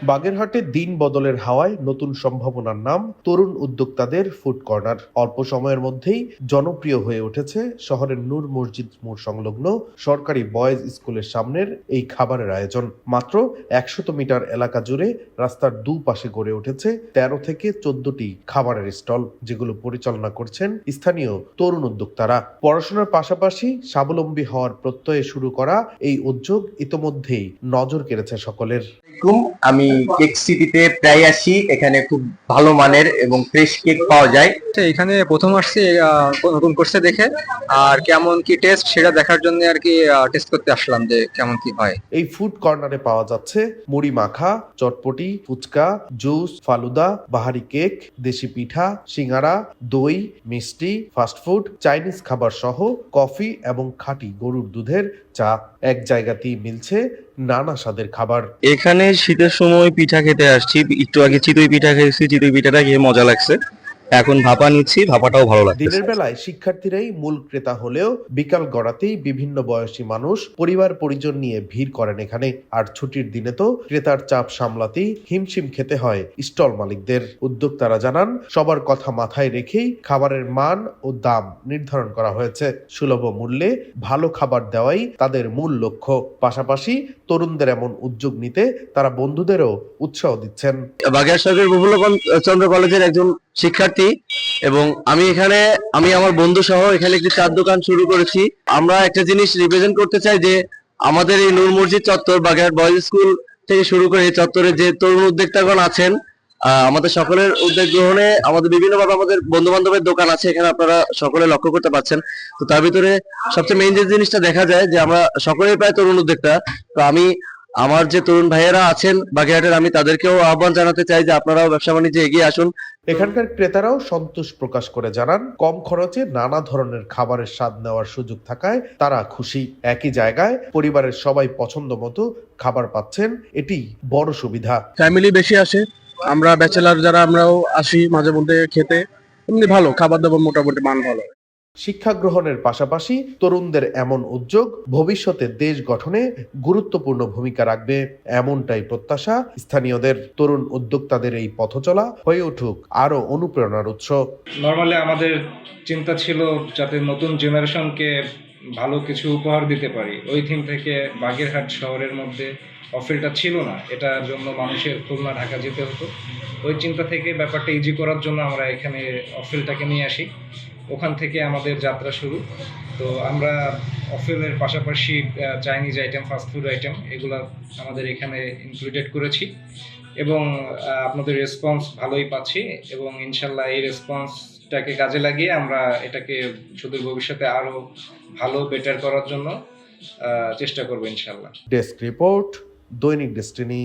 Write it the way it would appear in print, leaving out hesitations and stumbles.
বাগেরহাটে দিন বদলের হাওয়ায় নতুন সম্ভাবনার নাম তরুণ উদ্যোক্তাদের ফুড কর্নার। অল্প সময়ের মধ্যেই জনপ্রিয় হয়ে উঠেছে শহরের নূর মসজিদ মোড় সংলগ্ন সরকারি বয়েজ স্কুলের সামনের এই খাবারের আয়োজন। মাত্র ১০০ মিটার এলাকা জুড়ে রাস্তার দুপাশে গড়ে উঠেছে ১৩ থেকে ১৪টি খাবারের স্টল, যেগুলো পরিচালনা করছেন স্থানীয় তরুণ উদ্যোক্তারা। পড়াশোনার পাশাপাশি স্বাবলম্বী হওয়ার প্রত্যয়ে শুরু করা এই উদ্যোগ ইতোমধ্যেই নজর কেড়েছে সকলের। আমি কেক সিটিতে প্রায় আসি। এখানে খুব ভালো মানের এবং ফ্রেশ কেক পাওয়া যায়। এখানে প্রথম আসছি নতুন করছে দেখে, আর কেমন কি টেস্ট সেটা দেখার জন্য আর কি টেস্ট করতে আসলাম যে কেমন কি হয়। এই ফুড কর্নারে পাওয়া যাচ্ছে মুড়ি মাখা, চটপটি, ফুচকা, জুস, ফালুদা, বাহারি কেক, দেশি পিঠা, সিঙ্গারা, দই, মিষ্টি, ফাস্টফুড, চাইনিজ খাবার সহ কফি এবং খাঁটি গরুর দুধের চা। এক জায়গাতেই মিলছে নানা স্বাদের খাবার। এখানে শীতের সময় পিঠা খেতে আসছি, একটু আগে চিতই পিঠা খেয়েছি, চিতই পিঠাটা খেয়ে মজা লাগছে। এখন ভাপা নিচ্ছি, ভাপাটাও ভালো লাগছে। দিনের বেলায় শিক্ষার্থীরাই মূল ক্রেতা হলেও বিকাল গড়াতেই বিভিন্ন বয়সী মানুষ পরিবার পরিজন নিয়ে ভিড় করেন এখানে। আর ছুটির দিনে তো ক্রেতার চাপ সামলাতেই হিমশিম খেতে হয় স্টল মালিকদের। উদ্যোক্তারা জানান, সবার কথা মাথায় রেখেই খাবারের মান ও দাম নির্ধারণ করা হয়েছে। সুলভ মূল্যে ভালো খাবার দেওয়াই তাদের মূল লক্ষ্য। পাশাপাশি তরুণদের এমন উদ্যোগ নিতে তারা বন্ধুদেরও উৎসাহ দিচ্ছেন। বাগেরহাট সরকারি প্রফুল্ল চন্দ্র কলেজের একজন শিক্ষার্থী এবং আমি আমার বন্ধু সহ এখানে একটি চার দোকান শুরু করেছি। আমরা একটা জিনিস রিপ্রেজেন্ট করতে চাই যে আমাদের এই নূর মসজিদ চত্বর, বাগেরহাট বয়েজ স্কুল থেকে শুরু করে এই চত্বরে যে তরুণ উদ্যোক্তাগণ আছেন, আমাদের সকলের উদ্যোগ গ্রহণে আমাদের বিভিন্নভাবে আমাদের বন্ধু বান্ধবের দোকান আছে, এখানে আপনারা সকলে লক্ষ্য করতে পারছেন। তো তার ভিতরে সবচেয়ে মেইন যে জিনিসটা দেখা যায় যে আমরা সকলেই প্রায় তরুণ উদ্যোক্তা। তো আমি আমার যে তরুণ ভাইয়েরা আছেন বাগেরহাটের, আমি তাদেরকেও আহ্বান জানাতে চাই যে আপনারাও ব্যবসা বাণিজ্যে এগিয়ে আসুন। এখানকার ক্রেতারাও সন্তোষ প্রকাশ করে জানান, কম খরচে নানা ধরনের খাবারের স্বাদ নেওয়ার সুযোগ থাকায় তারা খুশি। একই জায়গায় পরিবারের সবাই পছন্দ মতো খাবার পাচ্ছেন, এটি বড় সুবিধা। ফ্যামিলি বেশি আসে, আমরা ব্যাচেলার যারা আমরাও আসি মাঝে মধ্যে খেতে। এমনি ভালো খাবার দাবার, মোটামুটি মান ভালো। শিক্ষা গ্রহণের পাশাপাশি তরুণদের এমন উদ্যোগ ভবিষ্যতে দেশ গঠনে গুরুত্বপূর্ণ ভূমিকা রাখবে, এমনটাই প্রত্যাশা স্থানীয়দের। তরুণ উদ্যোক্তাদের এই পথচলা হয়ে উঠুক আরো অনুপ্রেরণার উৎস। নর্মালি আমাদের চিন্তা ছিল যাতে নতুন জেনারেশনকে ভালো কিছু উপহার দিতে পারি। ওই থিম থেকে বাগেরহাট শহরের মধ্যে অফিলটা ছিল না, এটার জন্য মানুষের খুলনা ঢাকা যেতে হতো। ওই চিন্তা থেকে ব্যাপারটা ইজি করার জন্য আমরা এখানে অফিলটাকে নিয়ে আসি। ওখান থেকে আমাদের যাত্রা শুরু। তো আমরা অফিলের পাশাপাশি চাইনিজ আইটেম, ফাস্টফুড আইটেম এগুলো আমাদের এখানে ইনক্লুডেড করেছি এবং আপনাদের রেসপন্স ভালোই পাচ্ছি এবং ইনশাল্লাহ এই রেসপন্সটাকে কাজে লাগিয়ে আমরা এটাকে সুদূর ভবিষ্যতে আরও ভালো বেটার করার জন্য চেষ্টা করবো ইনশাল্লাহ। ডেস্ক রিপোর্ট, দৈনিক ডেস্টিনি।